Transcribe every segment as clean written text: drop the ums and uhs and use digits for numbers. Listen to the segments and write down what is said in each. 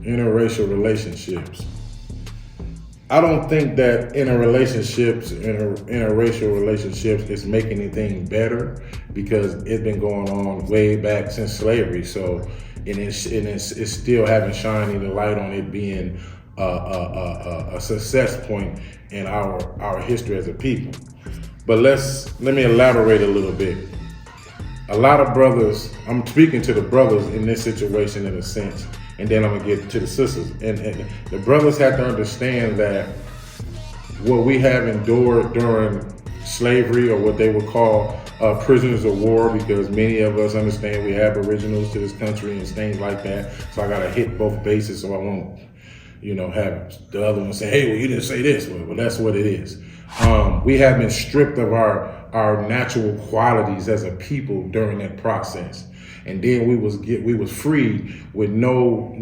Interracial relationships. I don't think that interracial relationships is making anything better because it's been going on way back since slavery. So, it's still haven't shining the light on it being a success point in our history as a people. But let me elaborate a little bit. A lot of brothers, I'm speaking to the brothers in this situation in a sense, and then I'm gonna get to the sisters. And the brothers have to understand that what we have endured during slavery, or what they would call prisoners of war, because many of us understand we have originals to this country and things like that. So I gotta hit both bases so I won't, have the other one say, hey, well, you didn't say this. Well, that's what it is. We have been stripped of our natural qualities as a people during that process. And then we was freed with no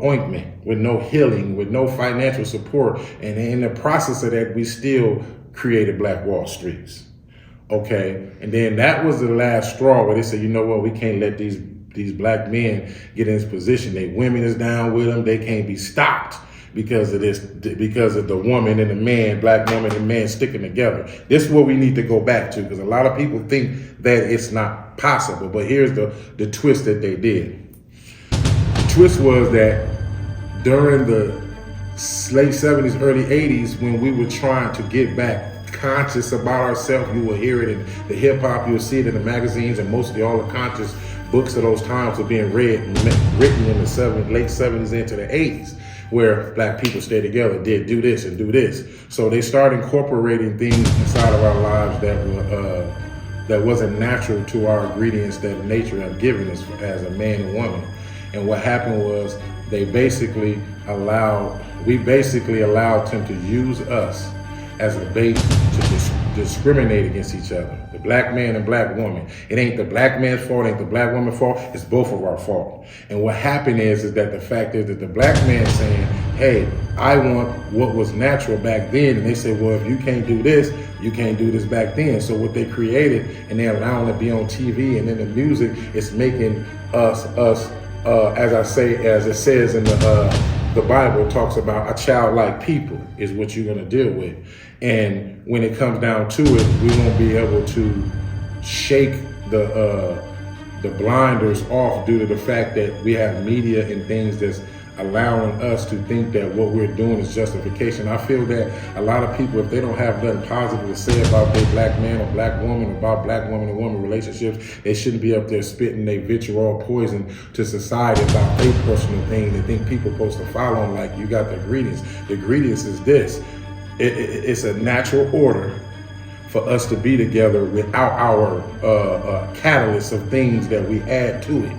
ointment, with no healing, with no financial support. And in the process of that, we still created Black Wall Streets. Okay. And then that was the last straw where they said, you know what, we can't let these black men get in this position. They women is down with them. They can't be stopped because of this, because of the woman and the man, black woman and man sticking together. This is what we need to go back to, because a lot of people think that it's not possible. But here's the twist that they did. The twist was that during the late 70s, early 80s, when we were trying to get back conscious about ourselves, you will hear it in the hip hop, you'll see it in the magazines, and mostly all the conscious books of those times were being written in the late 70s into the 80s. Where black people stay together, did do this and do this. So they started incorporating things inside of our lives that wasn't natural to our ingredients that nature had given us as a man and woman. And what happened was we basically allowed them to use us as a bait to discriminate against each other. The black man and black woman. It ain't the black man's fault, it ain't the black woman's fault, it's both of our fault. And what happened is that the fact is that the black man saying, hey, I want what was natural back then. And they say, well, if you can't do this, you can't do this back then. So what they created, and they're allowing it to be on TV, and then the music is making us, as it says in the Bible, talks about a childlike people is what you're gonna deal with. And when it comes down to it, we won't be able to shake the blinders off due to the fact that we have media and things that's allowing us to think that what we're doing is justification. I feel that a lot of people, if they don't have nothing positive to say about their black man or black woman, about black woman and woman relationships, they shouldn't be up there spitting their vitriol poison to society about their personal thing. They think people are supposed to follow them like you got the ingredients. The ingredients is this. It's a natural order for us to be together without our catalyst of things that we add to it.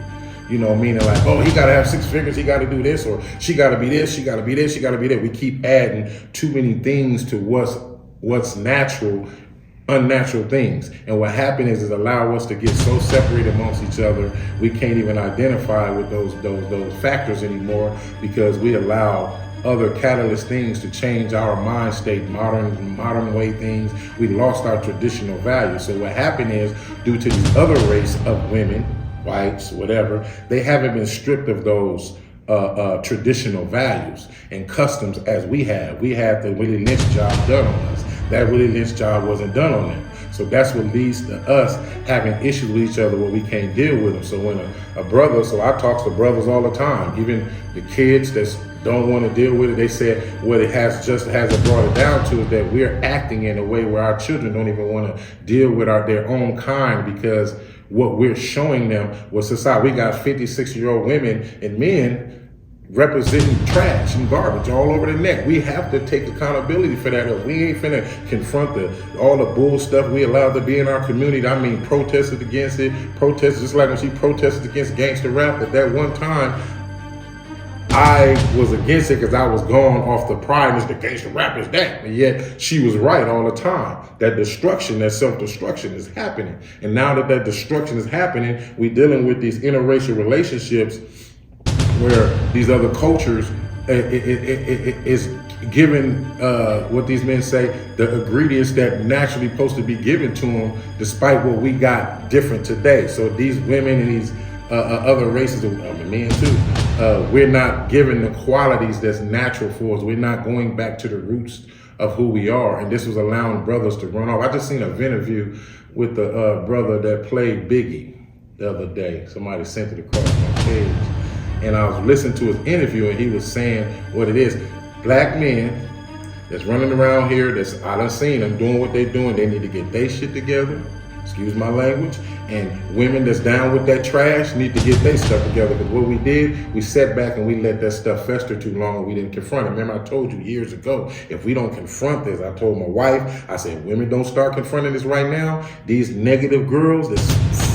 Meaning like, oh, he got to have 6 figures, he got to do this, or she got to be this, she got to be this, she got to be that. We keep adding too many things to what's natural, unnatural things. And what happened is allow us to get so separated amongst each other, we can't even identify with those factors anymore, because we allow other catalyst things to change our mind state, modern way things. We lost our traditional values. So what happened is, due to these other race of women, whites, whatever, they haven't been stripped of those traditional values and customs as we have. We had the Willie Lynch job done on us. That Willie Lynch job wasn't done on them. So that's what leads to us having issues with each other where we can't deal with them. So when so I talk to brothers all the time, even the kids that don't want to deal with it, they said what it has brought it down to is that we're acting in a way where our children don't even want to deal with their own kind, because what we're showing them was society. We got 56-year-old women and men representing trash and garbage all over the net. We have to take accountability for that. We ain't finna confront all the bull stuff we allowed to be in our community. I mean, protested against it. Protested just like when she protested against gangster rap. At that one time, I was against it because I was going off the pride and the gangster rap is that. And yet she was right all the time. That destruction, that self-destruction is happening. And now that destruction is happening, we're dealing with these interracial relationships where these other cultures is given what these men say, the ingredients that naturally supposed to be given to them, despite what we got different today. So these women and these other races, men too, we're not given the qualities that's natural for us. We're not going back to the roots of who we are. And this was allowing brothers to run off. I just seen an interview with the brother that played Biggie the other day. Somebody sent it across my page. And I was listening to his interview, and he was saying what it is. Black men that's running around here, I done seen them doing what they doing. They need to get their shit together. Excuse my language. And women that's down with that trash need to get their stuff together. Because what we did, we sat back and we let that stuff fester too long, and we didn't confront it. Remember, I told you years ago, if we don't confront this, I told my wife, I said, women don't start confronting this right now, these negative girls that's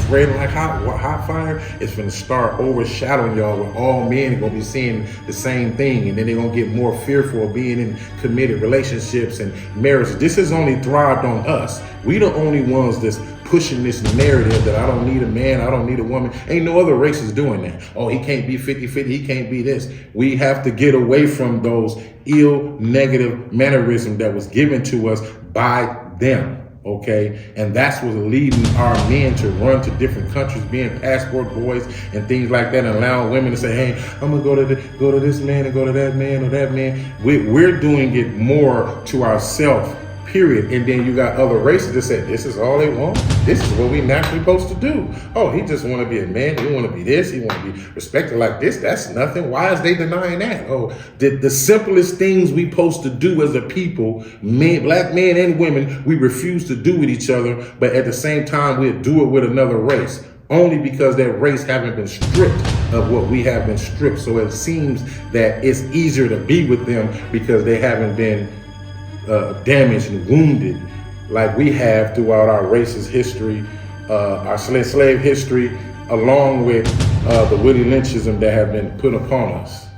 spreading like hot fire, it's gonna start overshadowing y'all, where all men are gonna be seeing the same thing, and then they're gonna get more fearful of being in committed relationships and marriages. This has only thrived on us. We the only ones that's pushing this narrative that I don't need a man, I don't need a woman. Ain't no other races doing that. Oh, he can't be 50-50, he can't be this. We have to get away from those ill, negative mannerisms that was given to us by them, okay? And that's what's leading our men to run to different countries, being passport boys and things like that, and allowing women to say, hey, I'm gonna go to this man and go to that man or that man. We're doing it more to ourselves, period. And then you got other races that say, this is all they want. This is what we naturally supposed to do. Oh, he just want to be a man. He want to be this. He want to be respected like this. That's nothing. Why is they denying that? Oh, the simplest things we supposed to do as a people, men, black men and women, we refuse to do with each other. But at the same time, we'll do it with another race, only because that race haven't been stripped of what we have been stripped. So it seems that it's easier to be with them because they haven't been damaged and wounded like we have throughout our racist history, our slave history, along with the Willie Lynchism that have been put upon us.